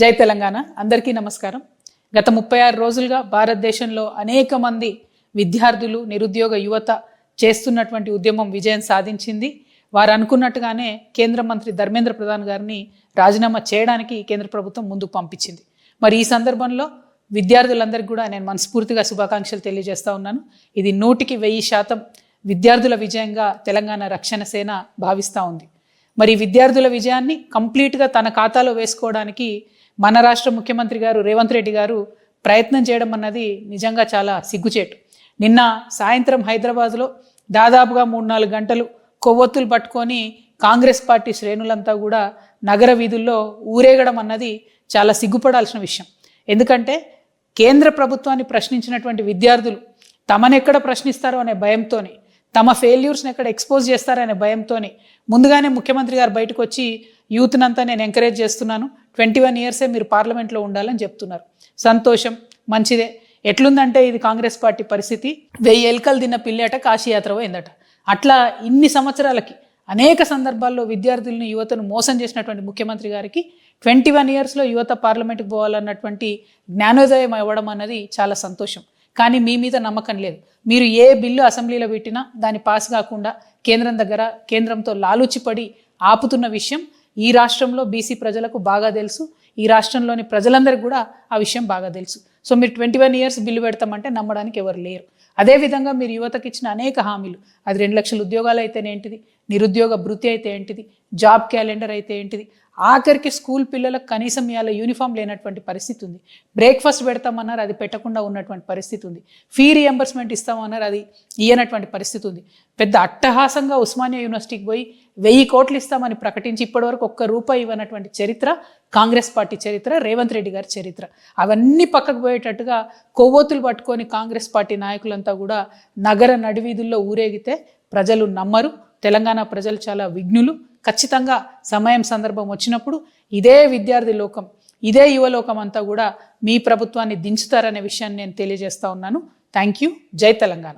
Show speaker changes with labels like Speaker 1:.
Speaker 1: జై తెలంగాణ. అందరికీ నమస్కారం. గత 36 రోజులుగా భారతదేశంలో అనేక మంది విద్యార్థులు, నిరుద్యోగ యువత చేస్తున్నటువంటి ఉద్యమం విజయం సాధించింది. వారు అనుకున్నట్టుగానే కేంద్ర మంత్రి ధర్మేంద్ర ప్రధాన్ గారిని రాజీనామా చేయడానికి కేంద్ర ప్రభుత్వం ముందుకు పంపించింది. మరి ఈ సందర్భంలో విద్యార్థులందరికీ కూడా నేను మనస్ఫూర్తిగా శుభాకాంక్షలు తెలియజేస్తా ఉన్నాను. ఇది 100% విద్యార్థుల విజయంగా తెలంగాణ రక్షణ సేన భావిస్తూ ఉంది. మరి విద్యార్థుల విజయాన్ని కంప్లీట్గా తన ఖాతాలో వేసుకోవడానికి మన రాష్ట్ర ముఖ్యమంత్రి గారు రేవంత్ రెడ్డి గారు ప్రయత్నం చేయడం అన్నది నిజంగా చాలా సిగ్గుచేటు. నిన్న సాయంత్రం హైదరాబాద్లో దాదాపుగా 3-4 గంటలు కొవ్వొత్తులు పట్టుకొని కాంగ్రెస్ పార్టీ శ్రేణులంతా కూడా నగర వీధుల్లో ఊరేగడం అన్నది చాలా సిగ్గుపడాల్సిన విషయం. ఎందుకంటే కేంద్ర ప్రభుత్వాన్ని ప్రశ్నించినటువంటి విద్యార్థులు తమనెక్కడ ప్రశ్నిస్తారో అనే భయంతోనే, తమ ఫెయిల్యూర్స్ని ఎక్కడ ఎక్స్పోజ్ చేస్తారనే భయంతోనే ముందుగానే ముఖ్యమంత్రి గారు బయటకు వచ్చి యూత్నంతా నేను ఎంకరేజ్ చేస్తున్నాను, 21 ఇయర్సే మీరు పార్లమెంట్లో ఉండాలని చెప్తున్నారు. సంతోషం, మంచిదే. ఎట్లుందంటే ఇది కాంగ్రెస్ పార్టీ పరిస్థితి, 1000 ఎలుకలు తిన్న పిల్లేట కాశీయాత్ర పోయిందట. అట్లా ఇన్ని సంవత్సరాలకి అనేక సందర్భాల్లో విద్యార్థులను, యువతను మోసం చేసినటువంటి ముఖ్యమంత్రి గారికి 21 ఇయర్స్లో యువత పార్లమెంట్కి పోవాలన్నటువంటి జ్ఞానోదయం అవ్వడం అన్నది చాలా సంతోషం. కానీ మీ మీద నమ్మకం లేదు. మీరు ఏ బిల్లు అసెంబ్లీలో పెట్టినా దాన్ని పాస్ కాకుండా కేంద్రంతో లాలూచిపడి ఆపుతున్న విషయం ఈ రాష్ట్రంలో బీసీ ప్రజలకు బాగా తెలుసు. ఈ రాష్ట్రంలోని ప్రజలందరికీ కూడా ఆ విషయం బాగా తెలుసు. సో మీరు 21 ఇయర్స్ బిల్లు పెడతామంటే నమ్మడానికి ఎవరు లేరు. అదేవిధంగా మీరు యువతకి ఇచ్చిన అనేక హామీలు, అది 2 లక్షల ఉద్యోగాలు అయితేనే ఏంటిది, నిరుద్యోగ భృతి అయితే ఏంటిది, జాబ్ క్యాలెండర్ అయితే ఏంటిది, ఆఖరికి స్కూల్ పిల్లలకు కనీసం ఇవాళ యూనిఫామ్ లేనటువంటి పరిస్థితి ఉంది. బ్రేక్ఫాస్ట్ పెడతామన్నారు, అది పెట్టకుండా ఉన్నటువంటి పరిస్థితి ఉంది. ఫీ రియంబర్స్మెంట్ ఇస్తామన్నారు, అది ఇయ్యనటువంటి పరిస్థితి ఉంది. పెద్ద అట్టహాసంగా ఉస్మానియా యూనివర్సిటీకి పోయి 1000 కోట్లు ఇస్తామని ప్రకటించి ఇప్పటివరకు ₹1 ఇవ్వనటువంటి చరిత్ర కాంగ్రెస్ పార్టీ చరిత్ర, రేవంత్ రెడ్డి గారి చరిత్ర. అవన్నీ పక్కకు పోయేటట్టుగా కొవ్వొత్తులు పట్టుకొని కాంగ్రెస్ పార్టీ నాయకులంతా కూడా నగర నడివీధుల్లో ఊరేగితే ప్రజలు నమ్మరు. తెలంగాణ ప్రజలు చాలా విఘ్నులు. ఖచ్చితంగా సమయం, సందర్భం వచ్చినప్పుడు ఇదే విద్యార్థి లోకం, ఇదే యువలోకం అంతా కూడా మీ ప్రభుత్వాన్ని దించుతారనే విషయాన్ని నేను తెలియజేస్తా ఉన్నాను. Thank you. జై తెలంగాణ.